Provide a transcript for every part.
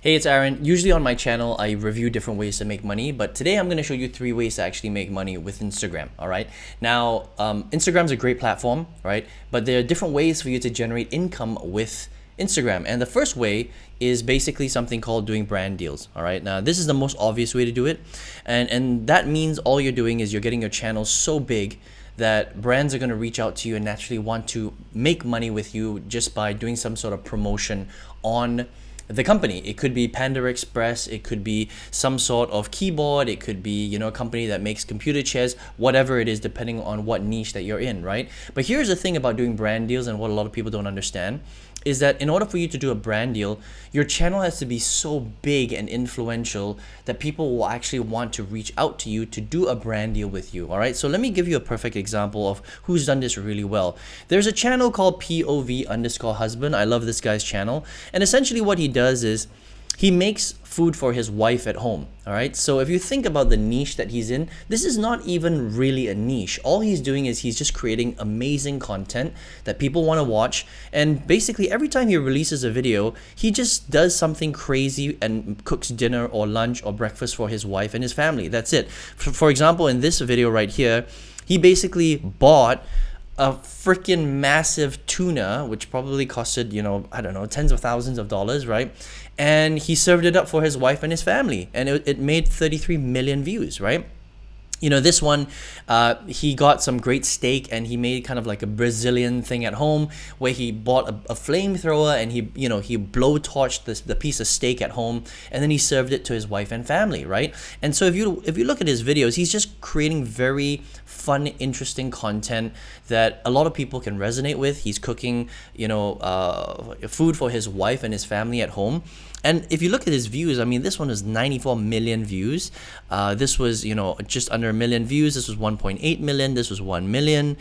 Hey, it's Aaron. Usually on my channel, I review different ways to make money, but today I'm going to show you 3 ways to actually make money with Instagram. All right. Now, Instagram's a great platform, right? But there are different ways for you to generate income with Instagram. And the first way is basically something called doing brand deals. All right. Now, this is the most obvious way to do it. And that means all you're doing is you're getting your channel so big that brands are going to reach out to you and naturally want to make money with you just by doing some sort of promotion on the company. It could be Panda Express, it could be some sort of keyboard, it could be, a company that makes computer chairs, whatever it is, depending on what niche that you're in, right? But here's the thing about doing brand deals, and what a lot of people don't understand is that in order for you to do a brand deal, your channel has to be so big and influential that people will actually want to reach out to you to do a brand deal with you. All right, so let me give you a perfect example of who's done this really well. There's a channel called POV_Husband. I love this guy's channel, and essentially what he does is he makes food for his wife at home. All right, so if you think about the niche that he's in, this is not even really a niche. All he's doing is he's just creating amazing content that people want to watch, and basically every time he releases a video, he just does something crazy and cooks dinner or lunch or breakfast for his wife and his family. That's it. For example, in this video right here, he basically bought a freaking massive tuna, which probably costed, I don't know, tens of thousands of dollars, right? And he served it up for his wife and his family, and it made 33 million views, right? This one, he got some great steak, and he made kind of like a Brazilian thing at home where he bought a flamethrower, and he blowtorched the piece of steak at home, and then he served it to his wife and family, right? And so if you look at his videos, he's just creating very fun, interesting content that a lot of people can resonate with. He's cooking, food for his wife and his family at home. And if you look at his views, I mean, this one is 94 million views. This was, just under a million views. This was 1.8 million. This was 1 million.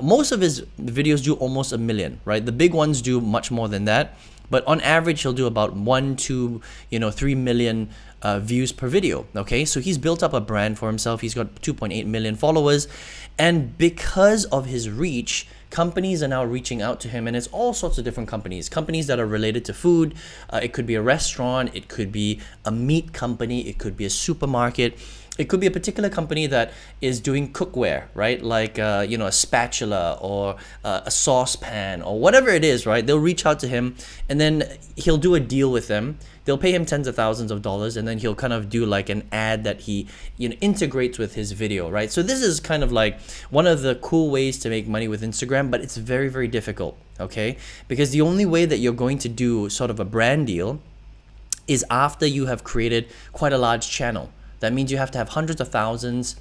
Most of his videos do almost a million, right? The big ones do much more than that. But on average, he'll do about 1 to 3 million views per video. Okay, so he's built up a brand for himself. He's got 2.8 million followers, and because of his reach, companies are now reaching out to him, and it's all sorts of different companies that are related to food. It could be a restaurant, it could be a meat company, it could be a supermarket. It could be a particular company that is doing cookware, right? Like, a spatula or a saucepan or whatever it is, right? They'll reach out to him, and then he'll do a deal with them. They'll pay him tens of thousands of dollars, and then he'll kind of do like an ad that he integrates with his video, right? So this is kind of like one of the cool ways to make money with Instagram, but it's very, very difficult, okay? Because the only way that you're going to do sort of a brand deal is after you have created quite a large channel. That means you have to have hundreds of thousands,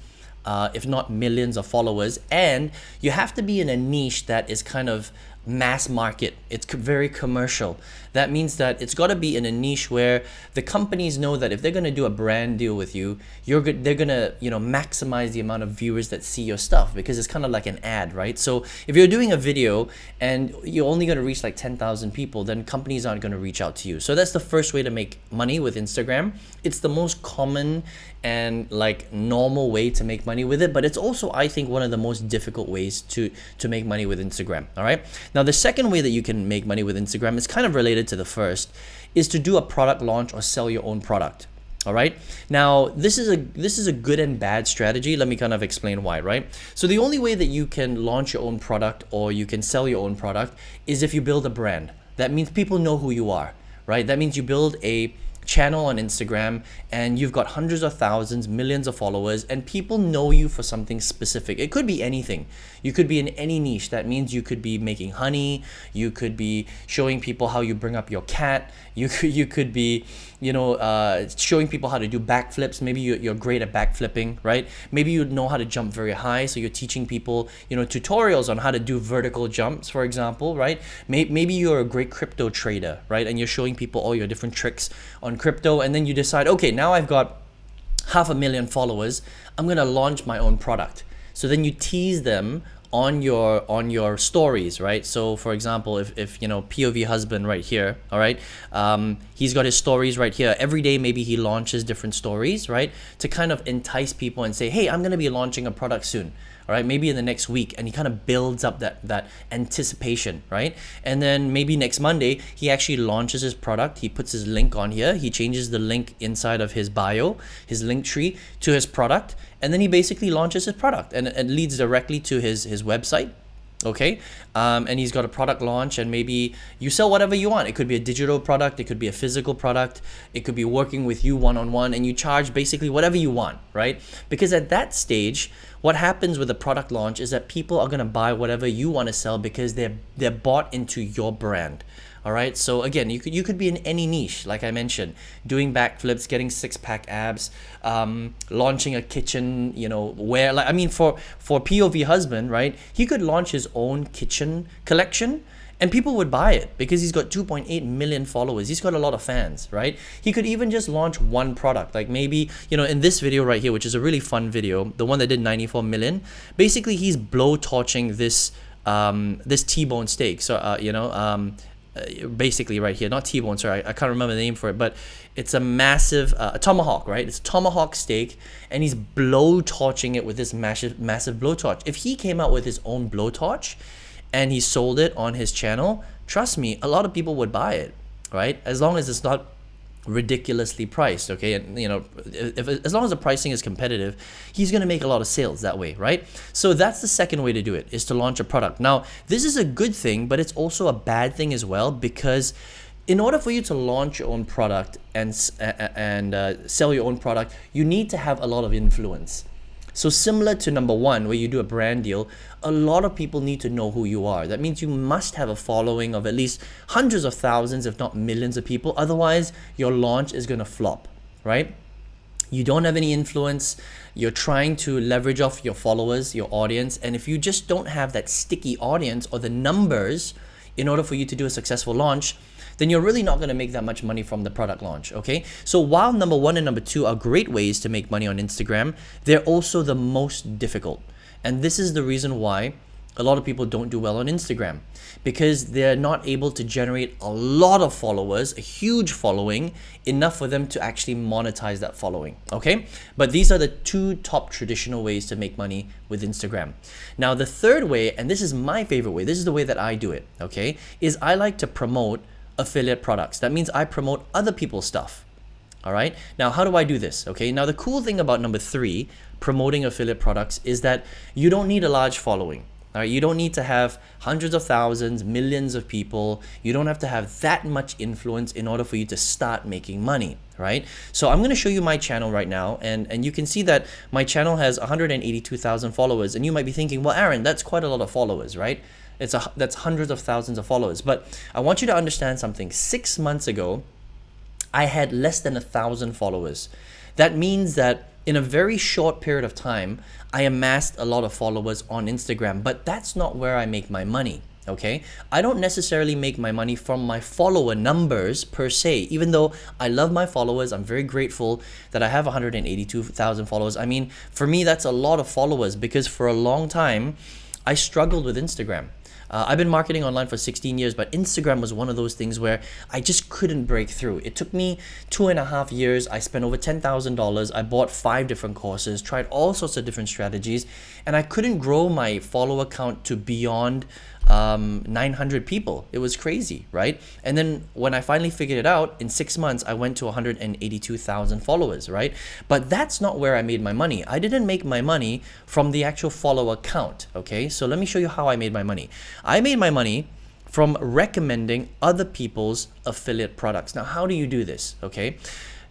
if not millions of followers, and you have to be in a niche that is kind of mass market. It's very commercial. That means that it's got to be in a niche where the companies know that if they're going to do a brand deal with you, they're going to maximize the amount of viewers that see your stuff, because it's kind of like an ad, right? So if you're doing a video and you're only going to reach like 10,000 people, then companies aren't going to reach out to you. So that's the first way to make money with Instagram. It's the most common and like normal way to make money with it, but it's also, I think, one of the most difficult ways to make money with Instagram. All right, now the second way that you can make money with Instagram is kind of related to the first, is to do a product launch or sell your own product. All right, now this is a good and bad strategy. Let me kind of explain why, right? So the only way that you can launch your own product or you can sell your own product is if you build a brand. That means people know who you are, right? That means you build a channel on Instagram and you've got hundreds of thousands, millions of followers, and people know you for something specific. It could be anything. You could be in any niche. That means you could be making honey, you could be showing people how you bring up your cat, you could be showing people how to do backflips. Maybe you're great at backflipping, right? Maybe you know how to jump very high, so you're teaching people tutorials on how to do vertical jumps, for example, right? Maybe you're a great crypto trader, right? And you're showing people all your different tricks on crypto, and then you decide, okay, now I've got 500,000 followers, I'm gonna launch my own product. So then you tease them on your stories, right? So for example, if POV Husband right here, all right, he's got his stories right here. Every day maybe he launches different stories, right, to kind of entice people and say, hey, I'm gonna be launching a product soon. all right, maybe in the next week, and he kind of builds up that anticipation, right? And then maybe next Monday he actually launches his product. He puts his link on here, he changes the link inside of his bio, his link tree, to his product, and then he basically launches his product, and it leads directly to his website. Okay, and he's got a product launch, and maybe you sell whatever you want. It could be a digital product, it could be a physical product, it could be working with you one-on-one, and you charge basically whatever you want, right? Because at that stage, what happens with a product launch is that people are going to buy whatever you want to sell because they're bought into your brand. All right, so again, you could be in any niche, like I mentioned, doing backflips, getting six-pack abs, launching a kitchen, where, like, I mean, for POV Husband, right? He could launch his own kitchen collection, and people would buy it because he's got 2.8 million followers. He's got a lot of fans, right? He could even just launch one product, like maybe, in this video right here, which is a really fun video, the one that did 94 million. Basically, he's blowtorching this this T-bone steak. So basically right here, not T-bone, sorry, I can't remember the name for it, but it's a massive a tomahawk, right? It's a tomahawk steak, and he's blowtorching it with this massive blowtorch. If he came out with his own blowtorch and he sold it on his channel, trust me, a lot of people would buy it, right? As long as it's not ridiculously priced, okay? And as long as the pricing is competitive, he's going to make a lot of sales that way, right? So that's the second way to do it, is to launch a product. Now, this is a good thing, but it's also a bad thing as well, because in order for you to launch your own product and sell your own product, you need to have a lot of influence. So similar to number one, where you do a brand deal, a lot of people need to know who you are. That means you must have a following of at least hundreds of thousands, if not millions of people. Otherwise, your launch is going to flop, right? You don't have any influence. You're trying to leverage off your followers, your audience. And if you just don't have that sticky audience or the numbers in order for you to do a successful launch, then you're really not going to make that much money from the product launch, okay? So while number one and number two are great ways to make money on Instagram, they're also the most difficult. And this is the reason why a lot of people don't do well on Instagram, because they're not able to generate a lot of followers, a huge following, enough for them to actually monetize that following, okay? But these are the two top traditional ways to make money with Instagram. Now, the third way, and this is my favorite way, this is the way that I do it, okay, is I like to promote affiliate products. That means I promote other people's stuff. All right. Now, how do I do this? Okay. Now, the cool thing about number three, promoting affiliate products, is that you don't need a large following. All right. You don't need to have hundreds of thousands, millions of people. You don't have to have that much influence in order for you to start making money. Right. So I'm going to show you my channel right now, and you can see that my channel has 182,000 followers, and you might be thinking, well, Aaron, that's quite a lot of followers, right? That's hundreds of thousands of followers. But I want you to understand something. 6 months ago, I had less than 1,000 followers. That means that in a very short period of time, I amassed a lot of followers on Instagram, but that's not where I make my money. Okay, I don't necessarily make my money from my follower numbers per se, even though I love my followers. I'm very grateful that I have 182,000 followers. I mean, for me, that's a lot of followers, because for a long time, I struggled with Instagram. I've been marketing online for 16 years, but Instagram was one of those things where I just couldn't break through. It took me 2.5 years. I spent over $10,000. I bought 5 different courses, tried all sorts of different strategies, and I couldn't grow my follower count to beyond 900 people. It was crazy, right? And then when I finally figured it out, in 6 months, I went to 182,000 followers, right? But that's not where I made my money. I didn't make my money from the actual follower count, okay? So let me show you how I made my money. I made my money from recommending other people's affiliate products. Now, how do you do this, okay?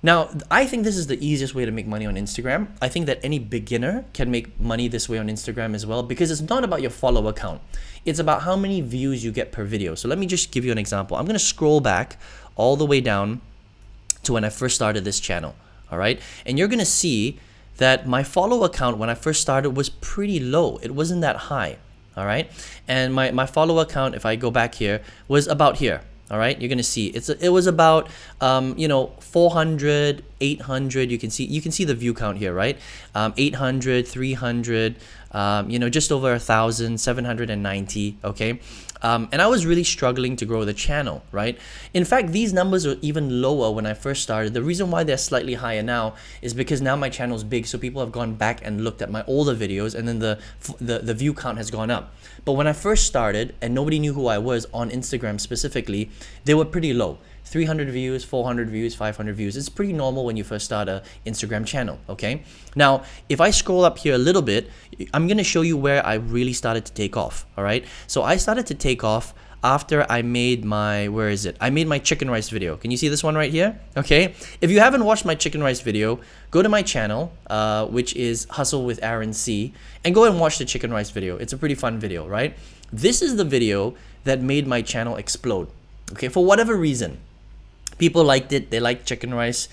Now, I think this is the easiest way to make money on Instagram. I think that any beginner can make money this way on Instagram as well, because it's not about your follower count. It's about how many views you get per video. So let me just give you an example. I'm going to scroll back all the way down to when I first started this channel, all right? And you're going to see that my follower count when I first started was pretty low. It wasn't that high, all right? And my follower count, if I go back here, was about here. All right, you're gonna see it was about 400 800. You can see the view count here, right? 800, 300, just over 1,000, 790. Okay. And I was really struggling to grow the channel, right? In fact, these numbers are even lower when I first started. The reason why they're slightly higher now is because now my channel is big, so people have gone back and looked at my older videos, and then the view count has gone up. But when I first started and nobody knew who I was on Instagram specifically, they were pretty low. 300 views, 400 views, 500 views. It's pretty normal when you first start a Instagram channel, okay? Now, if I scroll up here a little bit, I'm gonna show you where I really started to take off, all right? So I started to take off after I made my, where is it? I made my chicken rice video. Can you see this one right here? Okay. If you haven't watched my chicken rice video, go to my channel, which is Hustle with Aaron C, and go and watch the chicken rice video. It's a pretty fun video, right? This is the video that made my channel explode, okay? For whatever reason. People liked it. They liked chicken rice.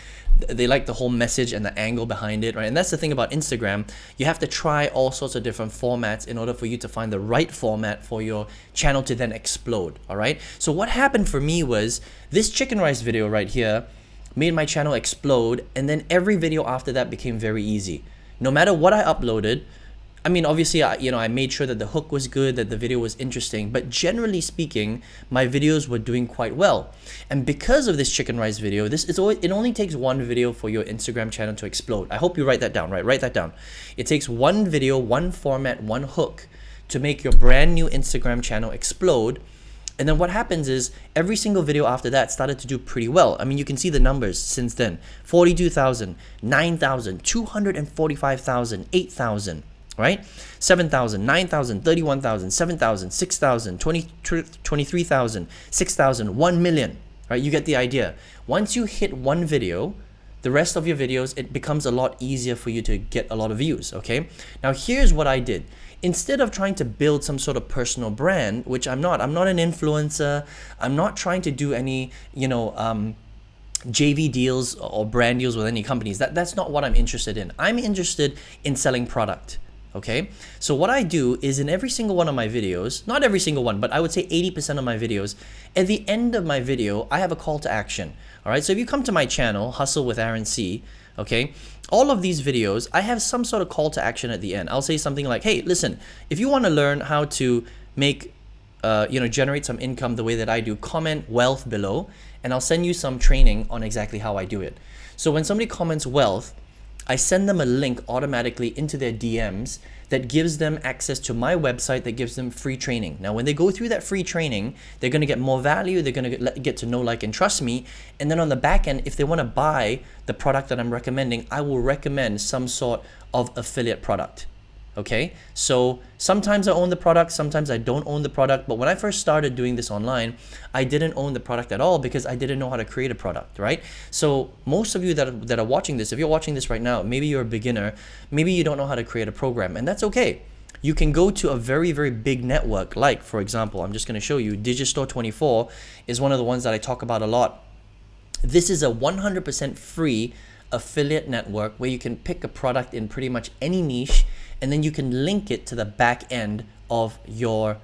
They liked the whole message and the angle behind it, right? And that's the thing about Instagram. You have to try all sorts of different formats in order for you to find the right format for your channel to then explode, all right? So what happened for me was this chicken rice video right here made my channel explode, and then every video after that became very easy. No matter what I uploaded, I mean, obviously, I made sure that the hook was good, that the video was interesting, but generally speaking, my videos were doing quite well. And because of this chicken rice video, it only takes one video for your Instagram channel to explode. I hope you write that down, right? Write that down. It takes one video, one format, one hook to make your brand new Instagram channel explode. And then what happens is every single video after that started to do pretty well. I mean, you can see the numbers since then. 42,000, 9,000, 245,000, 8,000. Right? 7,000, 9,000, 31,000, 7,000, 6,000, 23,000, 6,000, 1 million. Right? You get the idea. Once you hit one video, the rest of your videos, it becomes a lot easier for you to get a lot of views. Okay? Now, here's what I did. Instead of trying to build some sort of personal brand, which I'm not an influencer, I'm not trying to do any, JV deals or brand deals with any companies. That's not what I'm interested in. I'm interested in selling product. Okay, so what I do is in every single one of my videos, not every single one, but I would say 80% of my videos, at the end of my video, I have a call to action. All right, so if you come to my channel, Hustle with Aaron C, okay, all of these videos, I have some sort of call to action at the end. I'll say something like, hey, listen, if you want to learn how to make, generate some income the way that I do, comment wealth below, and I'll send you some training on exactly how I do it. So when somebody comments wealth, I send them a link automatically into their DMs that gives them access to my website that gives them free training. Now, when they go through that free training, they're going to get more value. They're going to get to know, like, and trust me. And then on the back end, if they want to buy the product that I'm recommending, I will recommend some sort of affiliate product. Okay, so sometimes I own the product, sometimes I don't own the product. But when I first started doing this online, I didn't own the product at all because I didn't know how to create a product, right? So most of you that are watching this, if you're watching this right now, maybe you're a beginner, maybe you don't know how to create a program, and that's okay. You can go to a very, very big network, like, for example, I'm just going to show you, Digistore24 is one of the ones that I talk about a lot. This is a 100% free affiliate network where you can pick a product in pretty much any niche, and then you can link it to the back end of your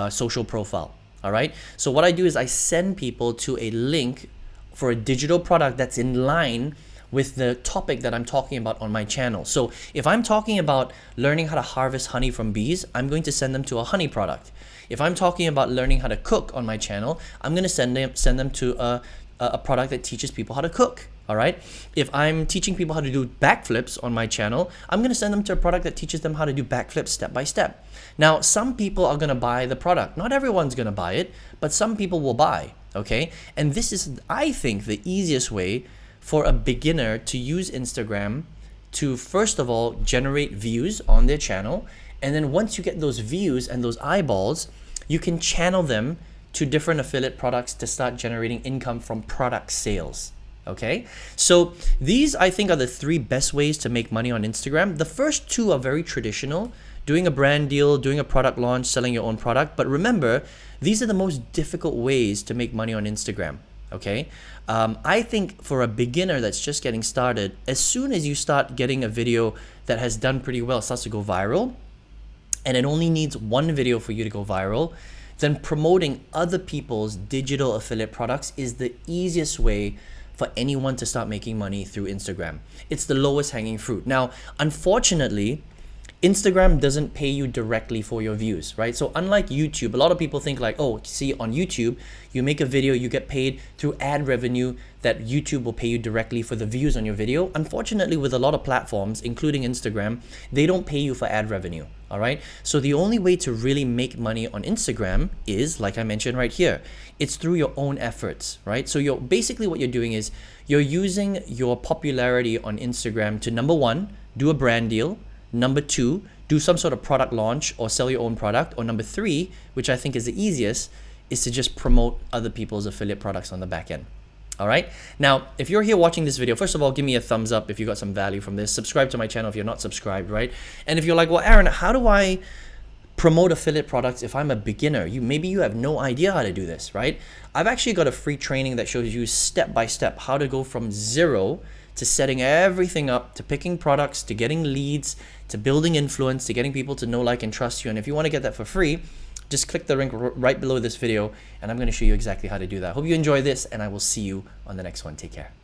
social profile. All right. So what I do is I send people to a link for a digital product that's in line with the topic that I'm talking about on my channel. So if I'm talking about learning how to harvest honey from bees, I'm going to send them to a honey product. If I'm talking about learning how to cook on my channel, I'm going to send them to a product that teaches people how to cook. All right. If I'm teaching people how to do backflips on my channel, I'm going to send them to a product that teaches them how to do backflips step by step. Now, some people are going to buy the product. Not everyone's going to buy it, but some people will buy. Okay. And this is, I think, the easiest way for a beginner to use Instagram to, first of all, generate views on their channel. And then once you get those views and those eyeballs, you can channel them to different affiliate products to start generating income from product sales. Okay, so these, I think, are the 3 best ways to make money on Instagram. The first 2 are very traditional, doing a brand deal, doing a product launch, selling your own product. But remember, these are the most difficult ways to make money on Instagram. Okay, I think for a beginner that's just getting started, as soon as you start getting a video that has done pretty well, starts to go viral, and it only needs one video for you to go viral, then promoting other people's digital affiliate products is the easiest way for anyone to start making money through Instagram. It's the lowest hanging fruit. Now, unfortunately, Instagram doesn't pay you directly for your views, right? So unlike YouTube, a lot of people think like, oh, see, on YouTube, you make a video, you get paid through ad revenue that YouTube will pay you directly for the views on your video. Unfortunately, with a lot of platforms, including Instagram, they don't pay you for ad revenue, all right? So the only way to really make money on Instagram is, like I mentioned right here, it's through your own efforts, right? So basically what you're doing is you're using your popularity on Instagram to, number one, do a brand deal. Number two, do some sort of product launch or sell your own product. Or number three, which I think is the easiest, is to just promote other people's affiliate products on the back end. All right. Now, if you're here watching this video, first of all, give me a thumbs up if you got some value from this. Subscribe to my channel if you're not subscribed, right? And if you're like, well, Aaron, how do I promote affiliate products if I'm a beginner? Maybe you have no idea how to do this, right? I've actually got a free training that shows you step by step how to go from zero to setting everything up, to picking products, to getting leads, to building influence, to getting people to know, like, and trust you. And if you want to get that for free, just click the link right below this video and I'm going to show you exactly how to do that. Hope you enjoy this and I will see you on the next one. Take care.